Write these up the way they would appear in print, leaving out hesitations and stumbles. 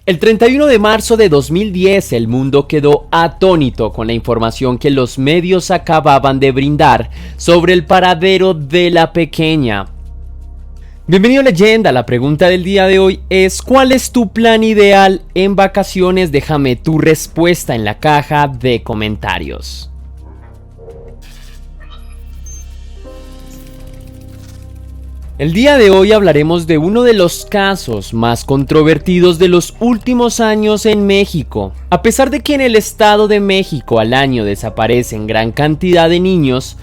El 31 de marzo de 2010 el mundo quedó atónito con la información que los medios acababan de brindar sobre el paradero de la pequeña. Bienvenido Leyenda, la pregunta del día de hoy es ¿cuál es tu plan ideal en vacaciones? Déjame tu respuesta en la caja de comentarios. El día de hoy hablaremos de uno de los casos más controvertidos de los últimos años en México. A pesar de que en el Estado de México al año desaparecen gran cantidad de niños,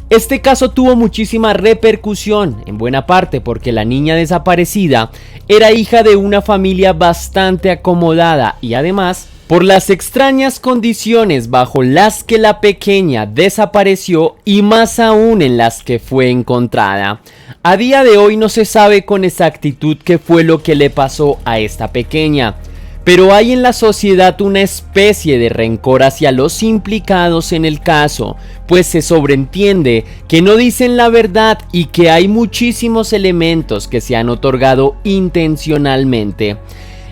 este caso tuvo muchísima repercusión, en buena parte porque la niña desaparecida era hija de una familia bastante acomodada y además por las extrañas condiciones bajo las que la pequeña desapareció y más aún en las que fue encontrada. A día de hoy no se sabe con exactitud qué fue lo que le pasó a esta pequeña, pero hay en la sociedad una especie de rencor hacia los implicados en el caso, pues se sobreentiende que no dicen la verdad y que hay muchísimos elementos que se han otorgado intencionalmente.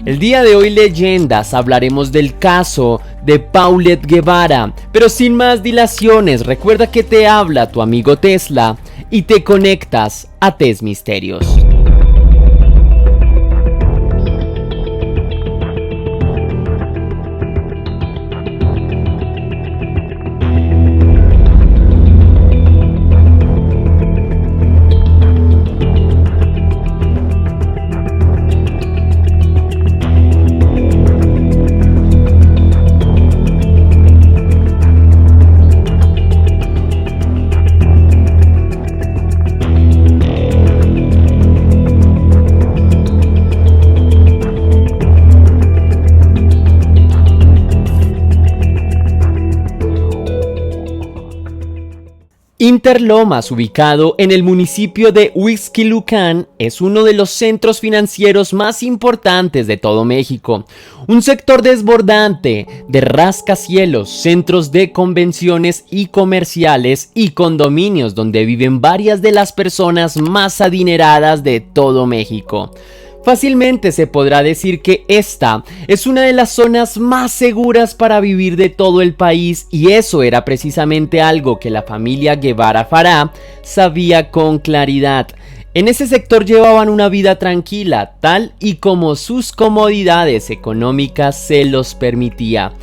El día de hoy, leyendas, hablaremos del caso de Paulette Guevara, pero sin más dilaciones, recuerda que te habla tu amigo Tesla y te conectas a Test Misterios. Interlomas, ubicado en el municipio de Huixquilucan, es uno de los centros financieros más importantes de todo México. Un sector desbordante de rascacielos, centros de convenciones y comerciales y condominios donde viven varias de las personas más adineradas de todo México. Fácilmente se podrá decir que esta es una de las zonas más seguras para vivir de todo el país y eso era precisamente algo que la familia Guevara Farah sabía con claridad. En ese sector llevaban una vida tranquila, tal y como sus comodidades económicas se los permitía.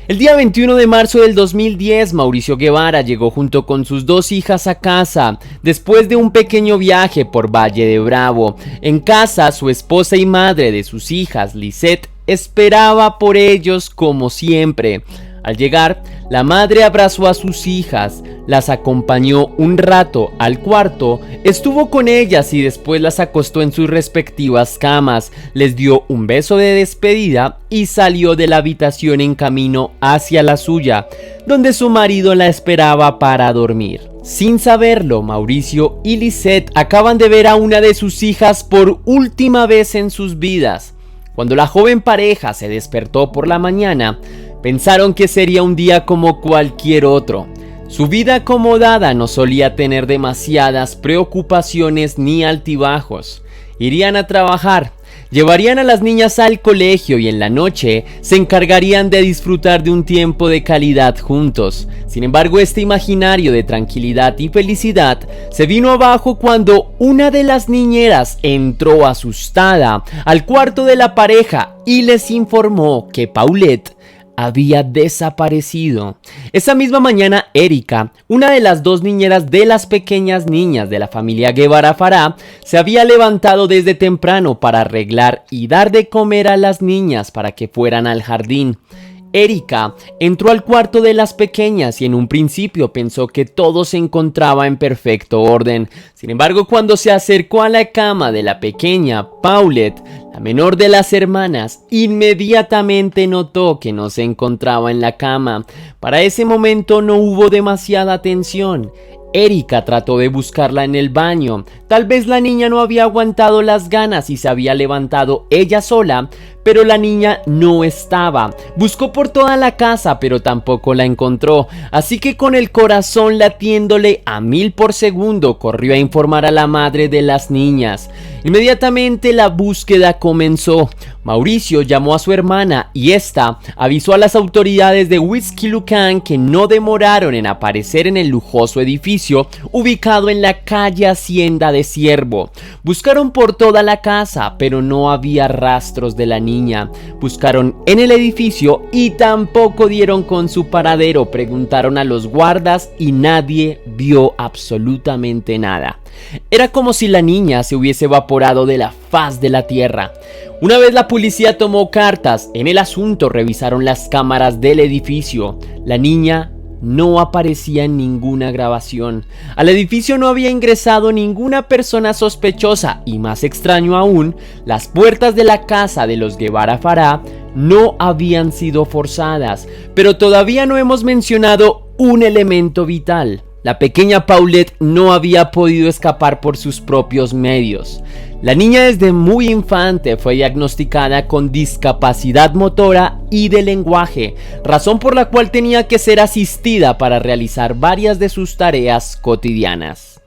El día 21 de marzo del 2010, Mauricio Guevara llegó junto con sus dos hijas a casa, después de un pequeño viaje por Valle de Bravo. En casa, su esposa y madre de sus hijas, Lisette, esperaba por ellos como siempre. Al llegar, la madre abrazó a sus hijas, las acompañó un rato al cuarto, estuvo con ellas y después las acostó en sus respectivas camas, les dio un beso de despedida y salió de la habitación en camino hacia la suya, donde su marido la esperaba para dormir. Sin saberlo, Mauricio y Lisette acaban de ver a una de sus hijas por última vez en sus vidas. Cuando la joven pareja se despertó por la mañana, pensaron que sería un día como cualquier otro. Su vida acomodada no solía tener demasiadas preocupaciones ni altibajos. Irían a trabajar, llevarían a las niñas al colegio y en la noche se encargarían de disfrutar de un tiempo de calidad juntos. Sin embargo, este imaginario de tranquilidad y felicidad se vino abajo cuando una de las niñeras entró asustada al cuarto de la pareja y les informó que Paulette había desaparecido. Esa misma mañana, Erika, una de las dos niñeras de las pequeñas niñas de la familia Guevara Farah, se había levantado desde temprano para arreglar y dar de comer a las niñas para que fueran al jardín. Erika entró al cuarto de las pequeñas y en un principio pensó que todo se encontraba en perfecto orden. Sin embargo, cuando se acercó a la cama de la pequeña Paulette, la menor de las hermanas, inmediatamente notó que no se encontraba en la cama. Para ese momento no hubo demasiada atención. Erika trató de buscarla en el baño. Tal vez la niña no había aguantado las ganas y se había levantado ella sola, pero la niña no estaba. Buscó por toda la casa, pero tampoco la encontró, así que con el corazón latiéndole a 1000 por segundo, corrió a informar a la madre de las niñas. Inmediatamente la búsqueda comenzó. Mauricio llamó a su hermana y esta avisó a las autoridades de Huixquilucan que no demoraron en aparecer en el lujoso edificio ubicado en la calle Hacienda de Ciervo. Buscaron por toda la casa, pero no había rastros de la niña. Buscaron en el edificio y tampoco dieron con su paradero. Preguntaron a los guardas y nadie vio absolutamente nada. Era como si la niña se hubiese evaporado de la faz de la tierra. Una vez la policía tomó cartas en el asunto, revisaron las cámaras del edificio. La niña no aparecía en ninguna grabación. Al edificio no había ingresado ninguna persona sospechosa y, más extraño aún, las puertas de la casa de los Guevara Farah no habían sido forzadas. Pero todavía no hemos mencionado un elemento vital. La pequeña Paulette no había podido escapar por sus propios medios. La niña desde muy infante fue diagnosticada con discapacidad motora y de lenguaje, razón por la cual tenía que ser asistida para realizar varias de sus tareas cotidianas.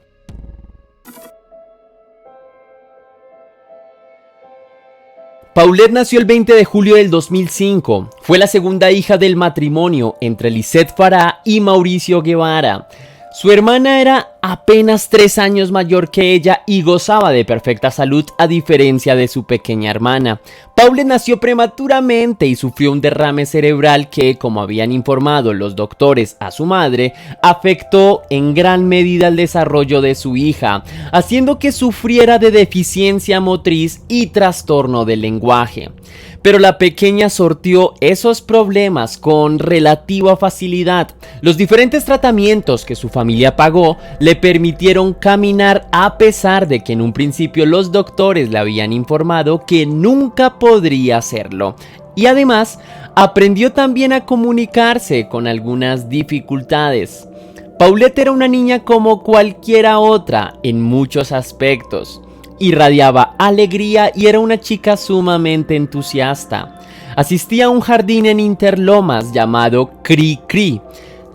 Paulette nació el 20 de julio del 2005. Fue la segunda hija del matrimonio entre Lisette Farah y Mauricio Guevara. Su hermana era apenas 3 años mayor que ella y gozaba de perfecta salud a diferencia de su pequeña hermana. Paulette nació prematuramente y sufrió un derrame cerebral que, como habían informado los doctores a su madre, afectó en gran medida el desarrollo de su hija, haciendo que sufriera de deficiencia motriz y trastorno del lenguaje. Pero la pequeña sortió esos problemas con relativa facilidad. Los diferentes tratamientos que su familia pagó le permitieron caminar, a pesar de que en un principio los doctores le habían informado que nunca podría hacerlo. Y además, aprendió también a comunicarse con algunas dificultades. Paulette era una niña como cualquiera otra en muchos aspectos. Irradiaba alegría y era una chica sumamente entusiasta. Asistía a un jardín en Interlomas llamado Cri Cri.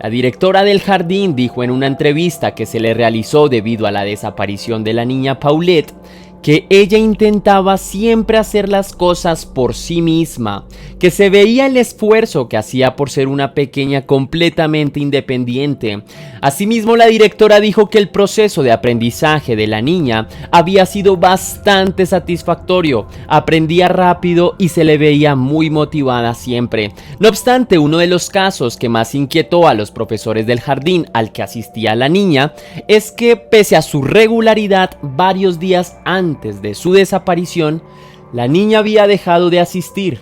La directora del jardín dijo en una entrevista que se le realizó debido a la desaparición de la niña Paulette que ella intentaba siempre hacer las cosas por sí misma, que se veía el esfuerzo que hacía por ser una pequeña completamente independiente. Asimismo, la directora dijo que el proceso de aprendizaje de la niña había sido bastante satisfactorio, aprendía rápido y se le veía muy motivada siempre. No obstante, uno de los casos que más inquietó a los profesores del jardín al que asistía la niña es que, pese a su regularidad, varios días antes de su desaparición, la niña había dejado de asistir.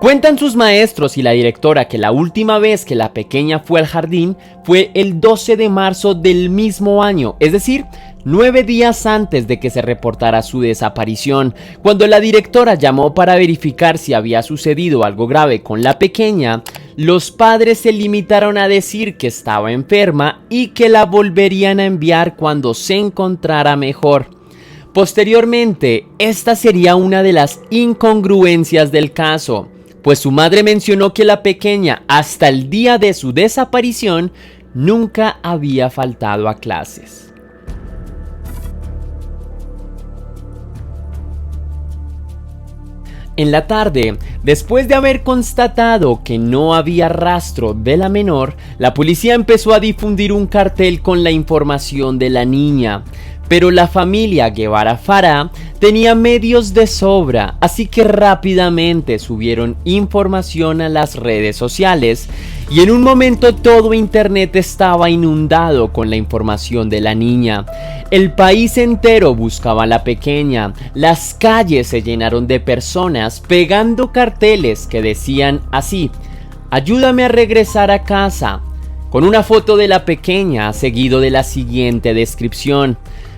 Cuentan sus maestros y la directora que la última vez que la pequeña fue al jardín fue el 12 de marzo del mismo año, es decir, 9 días antes de que se reportara su desaparición. Cuando la directora llamó para verificar si había sucedido algo grave con la pequeña, los padres se limitaron a decir que estaba enferma y que la volverían a enviar cuando se encontrara mejor. Posteriormente, esta sería una de las incongruencias del caso, pues su madre mencionó que la pequeña, hasta el día de su desaparición, nunca había faltado a clases. En la tarde, después de haber constatado que no había rastro de la menor, la policía empezó a difundir un cartel con la información de la niña. Pero la familia Guevara Farah tenía medios de sobra, así que rápidamente subieron información a las redes sociales y en un momento todo internet estaba inundado con la información de la niña. El país entero buscaba a la pequeña, las calles se llenaron de personas pegando carteles que decían así: "Ayúdame a regresar a casa", con una foto de la pequeña seguido de la siguiente descripción: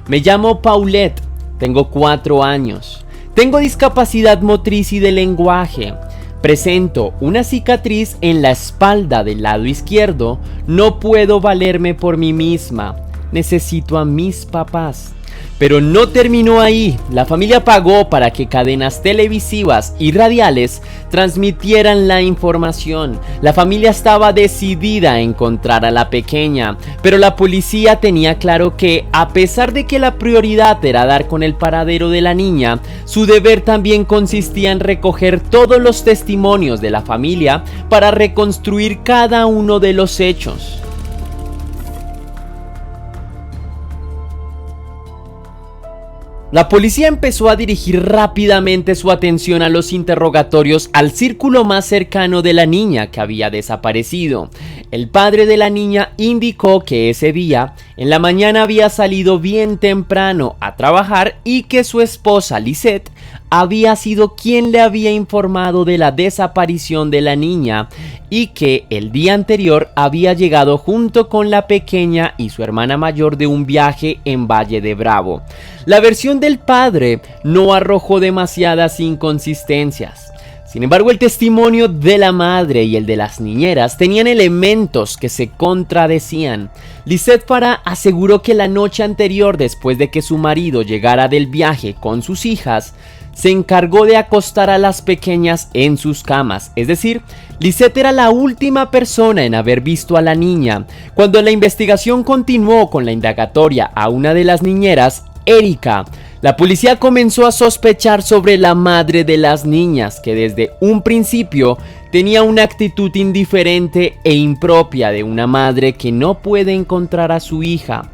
"Me llamo Paulette, tengo 4 años, tengo discapacidad motriz y de lenguaje, presento una cicatriz en la espalda del lado izquierdo, no puedo valerme por mí misma, necesito a mis papás. Pero no terminó ahí. La familia pagó para que cadenas televisivas y radiales transmitieran la información. La familia estaba decidida a encontrar a la pequeña, pero la policía tenía claro que, a pesar de que la prioridad era dar con el paradero de la niña, su deber también consistía en recoger todos los testimonios de la familia para reconstruir cada uno de los hechos. La policía empezó a dirigir rápidamente su atención a los interrogatorios al círculo más cercano de la niña que había desaparecido. El padre de la niña indicó que ese día, en la mañana, había salido bien temprano a trabajar y que su esposa, Lisette, había sido quien le había informado de la desaparición de la niña y que el día anterior había llegado junto con la pequeña y su hermana mayor de un viaje en Valle de Bravo. La versión del padre no arrojó demasiadas inconsistencias. Sin embargo, el testimonio de la madre y el de las niñeras tenían elementos que se contradecían. Lisette Farah aseguró que la noche anterior, después de que su marido llegara del viaje con sus hijas, se encargó de acostar a las pequeñas en sus camas. Es decir, Lisette era la última persona en haber visto a la niña. Cuando la investigación continuó con la indagatoria a una de las niñeras, Erika, la policía comenzó a sospechar sobre la madre de las niñas, que desde un principio tenía una actitud indiferente e impropia de una madre que no puede encontrar a su hija.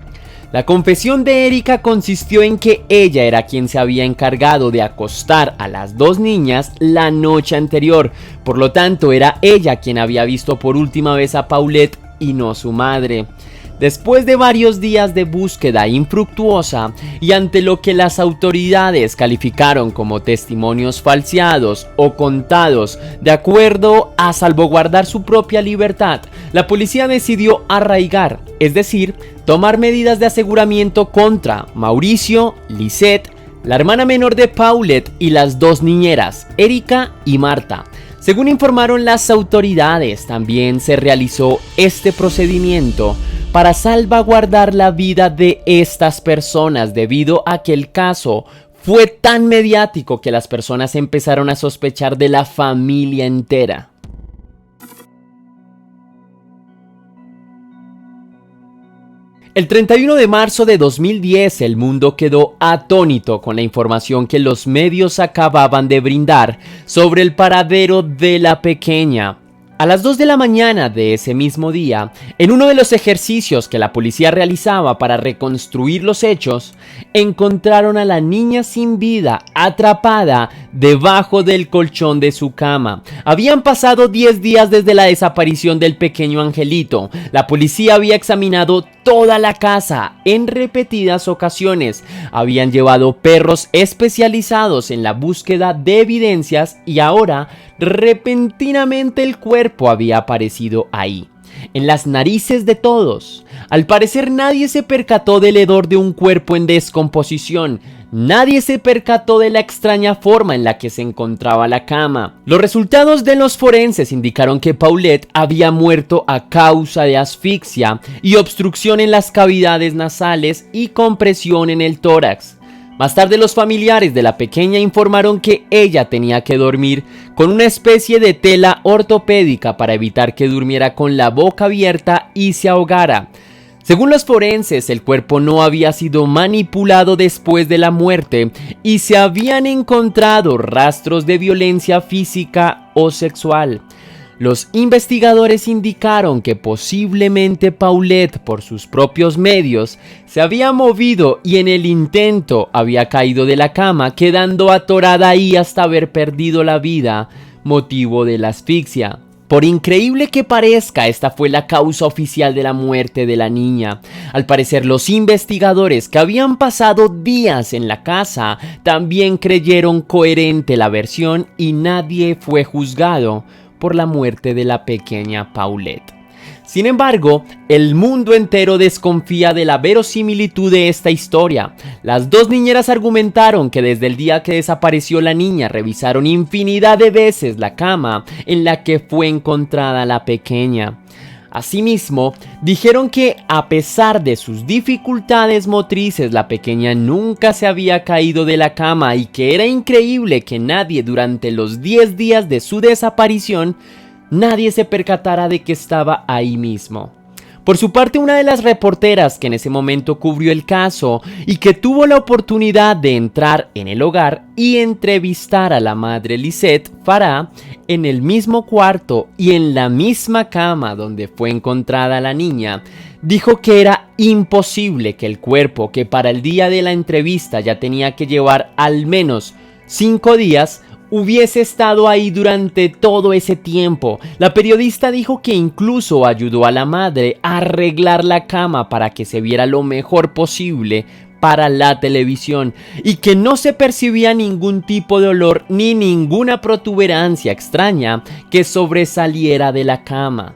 La confesión de Erika consistió en que ella era quien se había encargado de acostar a las dos niñas la noche anterior. Por lo tanto, era ella quien había visto por última vez a Paulette y no su madre. Después de varios días de búsqueda infructuosa y ante lo que las autoridades calificaron como testimonios falseados o contados de acuerdo a salvaguardar su propia libertad, la policía decidió arraigar, es decir, tomar medidas de aseguramiento contra Mauricio, Lisette, la hermana menor de Paulette y las dos niñeras, Erika y Marta. Según informaron las autoridades, también se realizó este procedimiento para salvaguardar la vida de estas personas, debido a que el caso fue tan mediático que las personas empezaron a sospechar de la familia entera. El 31 de marzo de 2010, el mundo quedó atónito con la información que los medios acababan de brindar sobre el paradero de la pequeña. A las 2 de la mañana de ese mismo día, en uno de los ejercicios que la policía realizaba para reconstruir los hechos, encontraron a la niña sin vida, atrapada debajo del colchón de su cama. Habían pasado 10 días desde la desaparición del pequeño angelito. La policía había examinado toda la casa en repetidas ocasiones. Habían llevado perros especializados en la búsqueda de evidencias y ahora, repentinamente, el cuerpo había aparecido ahí, en las narices de todos. Al parecer, nadie se percató del hedor de un cuerpo en descomposición. Nadie se percató de la extraña forma en la que se encontraba la cama. Los resultados de los forenses indicaron que Paulette había muerto a causa de asfixia y obstrucción en las cavidades nasales y compresión en el tórax. Más tarde, los familiares de la pequeña informaron que ella tenía que dormir con una especie de tela ortopédica para evitar que durmiera con la boca abierta y se ahogara. Según los forenses, el cuerpo no había sido manipulado después de la muerte y se habían encontrado rastros de violencia física o sexual. Los investigadores indicaron que posiblemente Paulette, por sus propios medios, se había movido y en el intento había caído de la cama, quedando atorada ahí hasta haber perdido la vida, motivo de la asfixia. Por increíble que parezca, esta fue la causa oficial de la muerte de la niña. Al parecer, los investigadores, que habían pasado días en la casa, también creyeron coherente la versión y nadie fue juzgado por la muerte de la pequeña Paulette. Sin embargo, el mundo entero desconfía de la verosimilitud de esta historia. Las dos niñeras argumentaron que desde el día que desapareció la niña revisaron infinidad de veces la cama en la que fue encontrada la pequeña. Asimismo, dijeron que a pesar de sus dificultades motrices, la pequeña nunca se había caído de la cama y que era increíble que nadie durante los 10 días de su desaparición, nadie se percatara de que estaba ahí mismo. Por su parte, una de las reporteras que en ese momento cubrió el caso y que tuvo la oportunidad de entrar en el hogar y entrevistar a la madre Lisette Farah en el mismo cuarto y en la misma cama donde fue encontrada la niña, dijo que era imposible que el cuerpo, que para el día de la entrevista ya tenía que llevar al menos 5 días, hubiese estado ahí durante todo ese tiempo. La periodista dijo que incluso ayudó a la madre a arreglar la cama para que se viera lo mejor posible para la televisión y que no se percibía ningún tipo de olor ni ninguna protuberancia extraña que sobresaliera de la cama.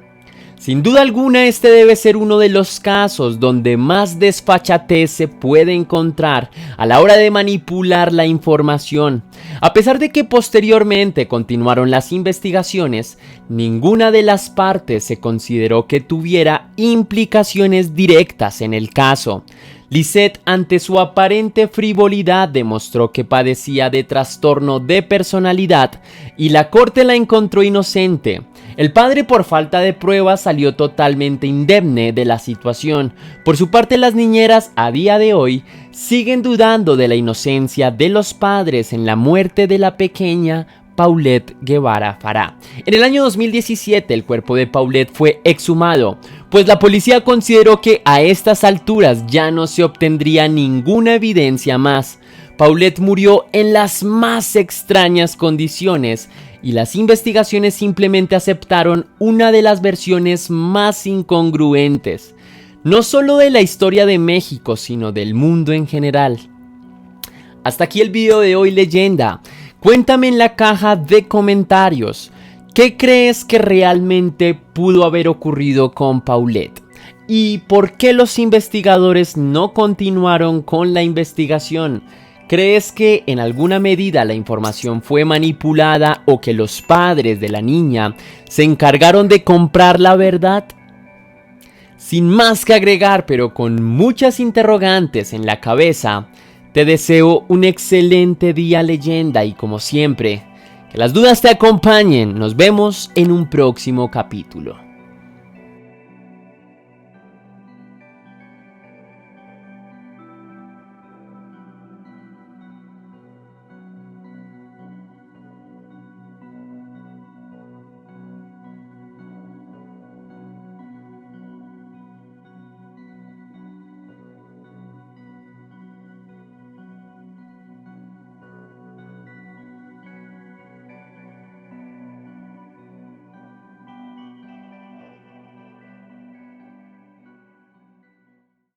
Sin duda alguna, este debe ser uno de los casos donde más desfachatez se puede encontrar a la hora de manipular la información. A pesar de que posteriormente continuaron las investigaciones, ninguna de las partes se consideró que tuviera implicaciones directas en el caso. Lisette, ante su aparente frivolidad, demostró que padecía de trastorno de personalidad y la corte la encontró inocente. El padre, por falta de pruebas, salió totalmente indemne de la situación. Por su parte, las niñeras a día de hoy siguen dudando de la inocencia de los padres en la muerte de la pequeña Paulette Guevara Farah. En el año 2017 el cuerpo de Paulette fue exhumado, pues la policía consideró que a estas alturas ya no se obtendría ninguna evidencia más. Paulette murió en las más extrañas condiciones y las investigaciones simplemente aceptaron una de las versiones más incongruentes, no solo de la historia de México, sino del mundo en general. Hasta aquí el video de hoy, leyenda. Cuéntame en la caja de comentarios, ¿qué crees que realmente pudo haber ocurrido con Paulette? ¿Y por qué los investigadores no continuaron con la investigación? ¿Crees que en alguna medida la información fue manipulada o que los padres de la niña se encargaron de comprar la verdad? Sin más que agregar, pero con muchas interrogantes en la cabeza, te deseo un excelente día, leyenda, y como siempre, que las dudas te acompañen. Nos vemos en un próximo capítulo.